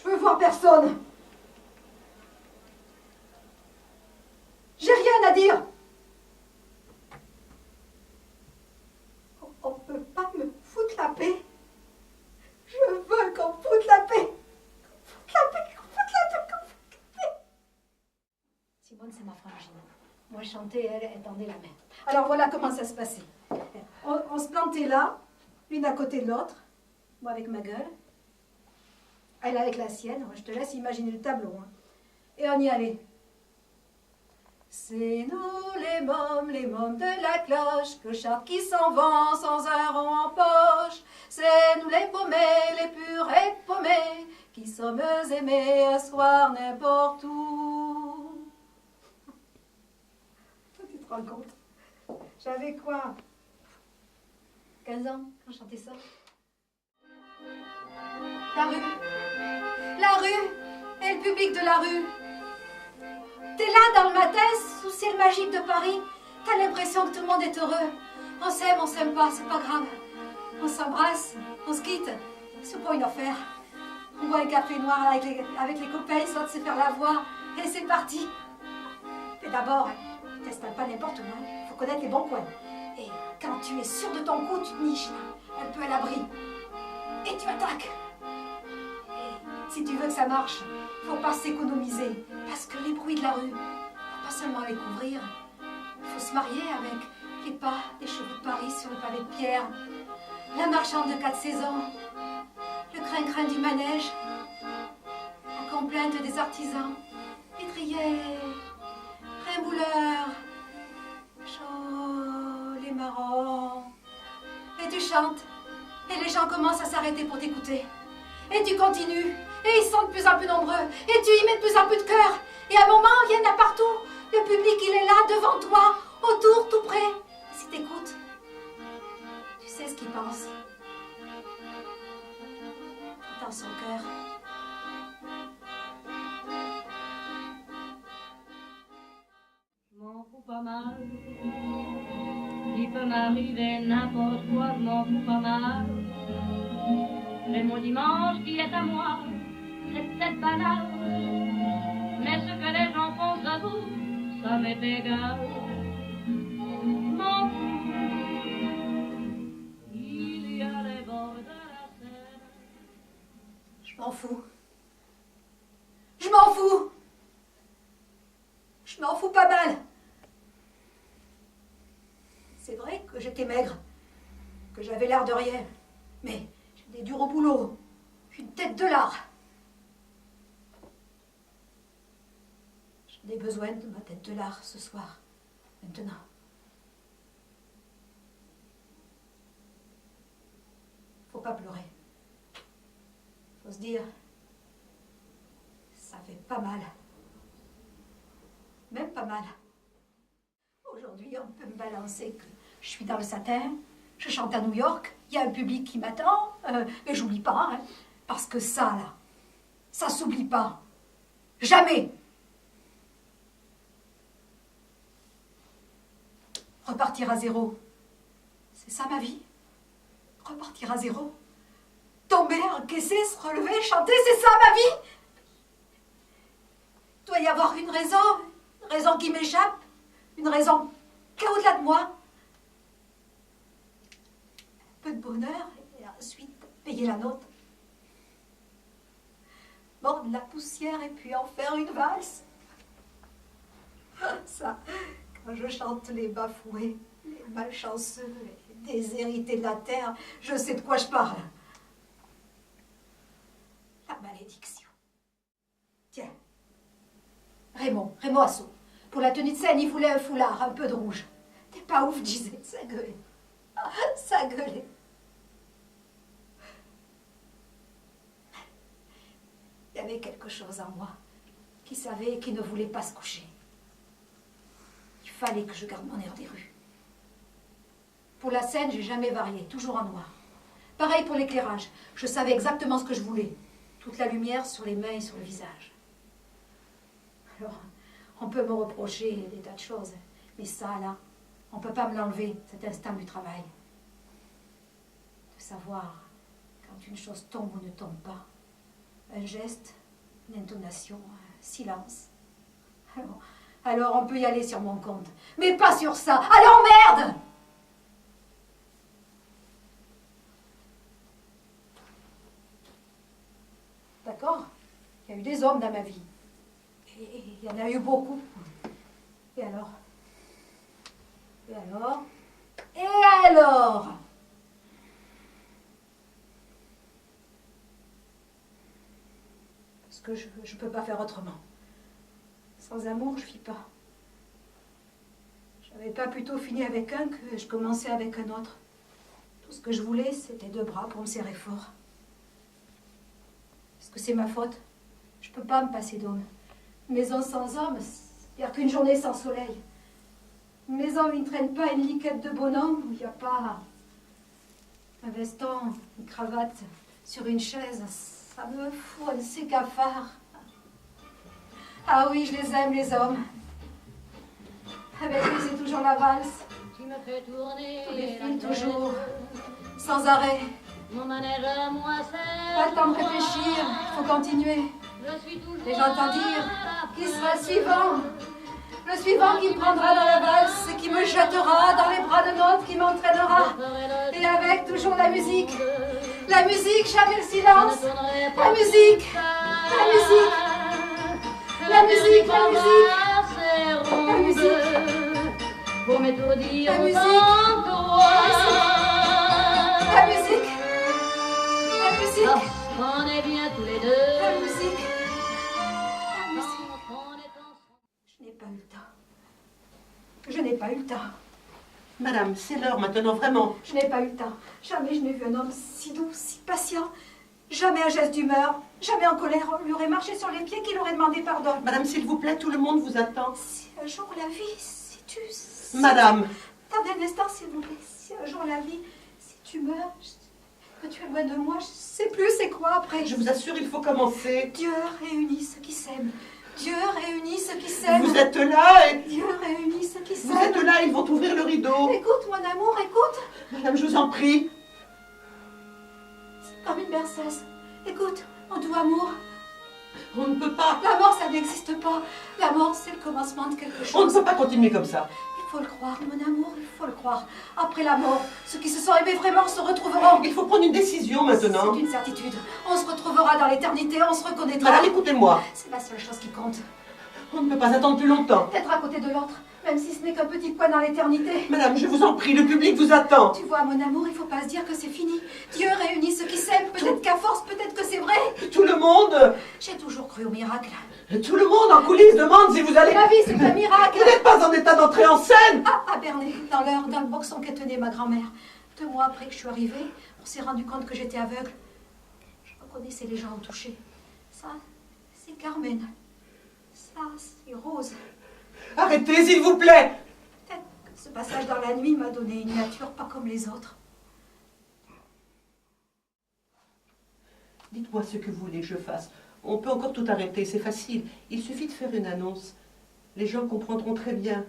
Je veux voir personne. J'ai rien à dire. On peut pas me foutre la paix. Je veux qu'on foute la paix. Qu'on foute la paix, qu'on foute la paix, qu'on foute la paix. Simone, c'est ma frangine. Moi, je chantais, elle tendait la main. Alors voilà comment ça se passait. On se plantait là, l'une à côté de l'autre. Moi avec ma gueule. Elle avec la sienne. Je te laisse imaginer le tableau. Hein. Et on y allait. C'est nous les mômes de la cloche, clochards qui s'en vont sans un rond en poche. C'est nous les paumés, les purées paumés, qui sommes aimés un soir n'importe où. Tu te rends compte? J'avais quoi? 15 ans quand je chantais ça. La rue et le public de la rue. T'es là dans le matin, sous le ciel magique de Paris, t'as l'impression que tout le monde est heureux. On s'aime pas, c'est pas grave. On s'embrasse, on se quitte, c'est pas une affaire. On boit un café noir avec les copains, histoire de se faire la voix, et c'est parti. Et d'abord, t'installes pas n'importe où, hein. Faut connaître les bons coins. Et quand tu es sûr de ton coup, tu te niches là, un peu à l'abri. Et tu attaques. Et si tu veux que ça marche, faut pas s'économiser. Parce que les bruits de la rue, faut pas seulement les couvrir. Faut se marier avec les pas des chevaux de Paris sur le pavé de pierre, la marchande de 4 saisons, le crin-crin du manège, la complainte des artisans, vitriers, rimbouleurs, chauds, les marrons. Et tu chantes, et les gens commencent à s'arrêter pour t'écouter. Et tu continues, et ils sont de plus en plus nombreux, et tu y mets de plus en plus de cœur. Et à un moment, il y en a partout. Le public, il est là, devant toi, autour, tout près. Et si t'écoutes, tu sais ce qu'il pense. Dans son cœur. Je m'en fous pas mal. Il peut m'arriver n'importe quoi, je m'en fous pas mal. J'ai mon dimanche qui est à moi, c'est peut-être banal, mais ce que les gens pensent de vous, ça m'est égal. Je m'en fous, il y a les bords de la Seine. Je m'en fous. Je m'en fous. Je m'en fous pas mal. C'est vrai que j'étais maigre, que j'avais l'air de rien, mais j'étais dur au boulot, une tête de lard. J'ai besoin de ma tête de lard ce soir, maintenant. Faut pas pleurer. Faut se dire, ça fait pas mal. Même pas mal. Aujourd'hui, on peut me balancer que je suis dans le satin, je chante à New York, il y a un public qui m'attend, mais j'oublie pas, hein, parce que ça, là, ça s'oublie pas. Jamais. Repartir à zéro. C'est ça ma vie. Repartir à zéro. Tomber, encaisser, se relever, chanter, c'est ça ma vie. Il doit y avoir une raison qui m'échappe, une raison qui est au-delà de moi. Un peu de bonheur et ensuite payer la note. Mordre de la poussière et puis en faire une valse. Ça, quand je chante les bafoués, les malchanceux, les déshérités de la terre, je sais de quoi je parle. La malédiction. Tiens, Raymond Assaut. Pour la tenue de scène, il voulait un foulard, un peu de rouge. T'es pas ouf, disait, ça gueulait. Ça gueulait. Il y avait quelque chose en moi qui savait et qui ne voulait pas se coucher. Il fallait que je garde mon air des rues. Pour la scène, j'ai jamais varié, toujours en noir. Pareil pour l'éclairage, je savais exactement ce que je voulais. Toute la lumière sur les mains et sur le visage. Alors, on peut me reprocher des tas de choses, mais ça, là, on ne peut pas me l'enlever, cet instinct du travail. De savoir quand une chose tombe ou ne tombe pas, Un geste, une intonation, un silence. Alors on peut y aller sur mon compte. Mais pas sur ça. Alors merde! D'accord? Il y a eu des hommes dans ma vie. Et il y en a eu beaucoup. Et alors? Et alors? Et alors? Parce que je peux pas faire autrement. Sans amour, je vis pas. J'avais pas plutôt fini avec un que je commençais avec un autre. Tout ce que je voulais, c'était 2 bras pour me serrer fort. Est-ce que c'est ma faute? Je peux pas me passer d'homme. Une maison sans homme, c'est-à-dire qu'une journée sans soleil. Une maison où ils ne traînent pas une liquette de bonhomme, où il n'y a pas un veston, une cravate sur une chaise. Ça me fout un de ces cafards. Ah oui, je les aime, les hommes. Avec lui, c'est toujours la valse. Tu me fais tourner Tous les la films, tête. toujours. Sans arrêt. Mon manège à moi, c'est Pas le temps de réfléchir, il faut continuer. Je suis toujours Et j'entends dire, qui sera le suivant? Le suivant qui me prendra dans la valse et qui me jettera dans les bras de l'autre qui m'entraînera. Et avec toujours la musique. La musique, jamais le silence. La musique. La musique. La musique, la musique. La musique. Pour m'étourdir La musique. autant que toi. La musique. La musique. Lorsqu'on est bien tous les deux. La musique. La musique. Lorsqu'on est ensemble. Je n'ai pas eu le temps. Je n'ai pas eu le temps. Madame, c'est l'heure maintenant, vraiment. Je n'ai pas eu le temps. Jamais je n'ai vu un homme si doux, si patient. Jamais un geste d'humeur. Jamais en colère. On lui aurait marché sur les pieds qu'il aurait demandé pardon. Madame, s'il vous plaît, tout le monde vous attend. Si un jour la vie, si tu... si- Madame, Attendez un instant, s'il vous plaît. Si un jour la vie, si tu meurs, que tu es loin de moi, je sais plus c'est quoi après. je vous assure, il faut commencer. Dieu réunit ceux qui s'aiment. Dieu réunit ceux qui s'aiment. Vous êtes là et Dieu réunit ceux qui vous êtes s'aiment. là, ils vont ouvrir le rideau. Écoute, mon amour, écoute. Madame, je vous en prie. C'est comme une berceuse. Écoute, mon doux amour. On ne peut pas. La mort, ça n'existe pas. La mort, c'est le commencement de quelque On ne chose. peut pas continuer comme ça. Il faut le croire, mon amour, il faut le croire. Après la mort, ceux qui se sont aimés vraiment se retrouveront. Il faut prendre une décision maintenant. C'est une certitude. On se retrouvera dans l'éternité, on se reconnaîtra. Madame, écoutez-moi. C'est la seule chose qui compte. On ne peut pas attendre plus longtemps. Être à côté de l'autre, même si ce n'est qu'un petit coin dans l'éternité. Madame, je vous en prie, le public vous attend. Tu vois, mon amour, il faut pas se dire que c'est fini. Dieu réunit ceux qui s'aiment. Peut-être qu'à force, peut-être que c'est vrai. Tout le monde, J'ai toujours cru au miracle. tout le monde en coulisses demande si vous allez... La vie, c'est un miracle. Vous n'êtes pas en état d'entrer en scène. À Bernay, dans le boxon qu'a tenu ma grand-mère. 2 mois après que je suis arrivée, on s'est rendu compte que j'étais aveugle. Je reconnaissais les gens au toucher. Ça, c'est Carmen. Ça, c'est Rose. Arrêtez, s'il vous plaît. Peut-être que ce passage dans la nuit m'a donné une nature pas comme les autres. Dites-moi ce que vous voulez que je fasse. On peut encore tout arrêter, c'est facile. Il suffit de faire une annonce. Les gens comprendront très bien.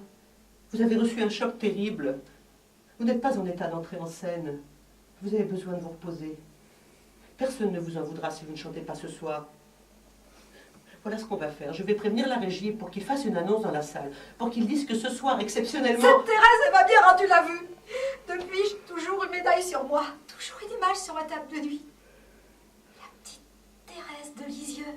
Vous avez reçu un choc terrible. Vous n'êtes pas en état d'entrer en scène. Vous avez besoin de vous reposer. Personne ne vous en voudra si vous ne chantez pas ce soir. Voilà ce qu'on va faire. Je vais prévenir la régie pour qu'ils fassent une annonce dans la salle. Pour qu'ils disent que ce soir, exceptionnellement... Cette Thérèse, elle m'a bien rendu la vue. Depuis, j'ai toujours une médaille sur moi. Toujours une image sur ma table de nuit. La petite Thérèse de Lisieux.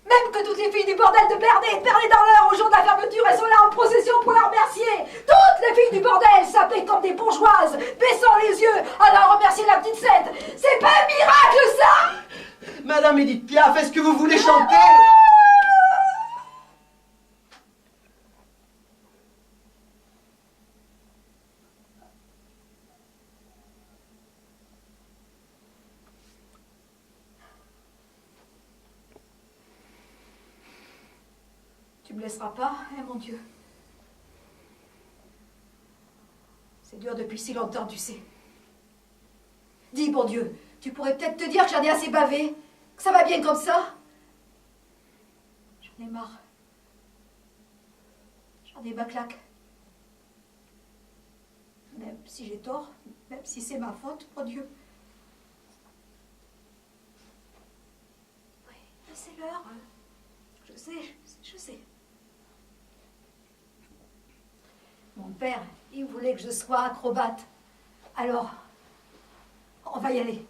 Même que toutes les filles du bordel de Bernay, perlées dans l'heure au jour de la fermeture, elles sont là en procession pour la remercier. Toutes les filles du bordel, sapées comme des bourgeoises, baissant les yeux, allant remercier la petite Sète. C'est pas un miracle, ça? Madame Edith Piaf, est-ce que vous voulez chanter? Tu me laisseras pas, hein, mon Dieu? C'est dur depuis si longtemps, tu sais. Dis, bon Dieu, tu pourrais peut-être te dire que j'en ai assez bavé, que ça va bien comme ça. J'en ai marre. J'en ai ma claque. Même si j'ai tort, même si c'est ma faute, mon Dieu. peur. Je sais. Mon père, il voulait que je sois acrobate. Alors, on va y aller.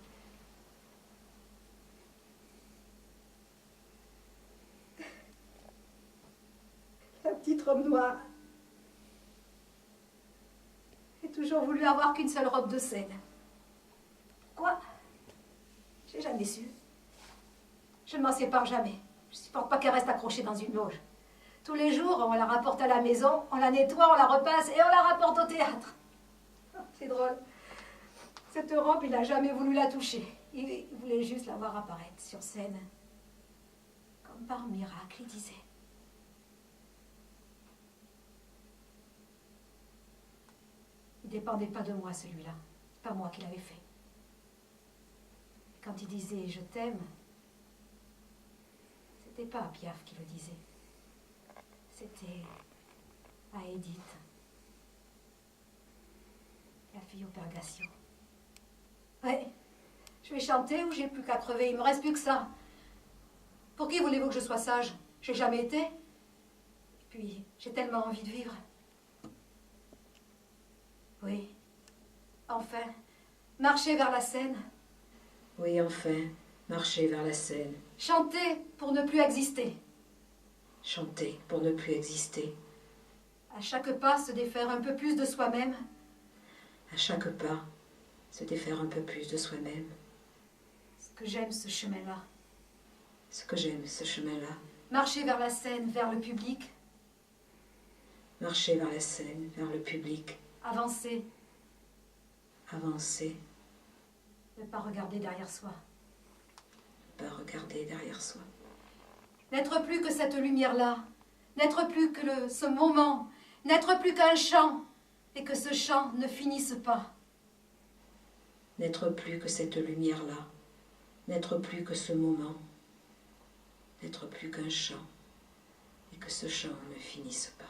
La petite robe noire. J'ai toujours voulu avoir qu'une seule robe de scène. Quoi? J'ai jamais su. Je ne m'en sépare jamais. Je supporte pas qu'elle reste accrochée dans une loge. Tous les jours, on la rapporte à la maison, on la nettoie, on la repasse et on la rapporte au théâtre. C'est drôle. Cette robe, il n'a jamais voulu la toucher. Il voulait juste la voir apparaître sur scène. Comme par miracle, il disait. Il ne dépendait pas de moi, celui-là. C'est pas moi qui l'avais fait. Quand il disait « je t'aime », c'était pas à Piaf qui le disait. C'était à Edith, la fille au purgation. Ouais, je vais chanter ou j'ai plus qu'à crever, il me reste plus que ça. Pour qui voulez-vous que je sois sage? J'ai jamais été. Et puis, j'ai tellement envie de vivre. Oui, enfin, marcher vers la scène. Oui, enfin, marcher vers la scène. Chanter pour ne plus exister. Chanter pour ne plus exister. À chaque pas, se défaire un peu plus de soi-même. À chaque pas, se défaire un peu plus de soi-même. Ce que j'aime, ce chemin-là. Ce que j'aime, ce chemin-là. Marcher vers la scène, vers le public. Marcher vers la scène, vers le public. Avancer. Avancer. Ne pas regarder derrière soi. Ne pas regarder derrière soi. N'être plus que cette lumière-là. N'être plus que ce moment. N'être plus qu'un chant. Et que ce chant ne finisse pas. N'être plus que cette lumière-là. N'être plus que ce moment. N'être plus qu'un chant. Et que ce chant ne finisse pas.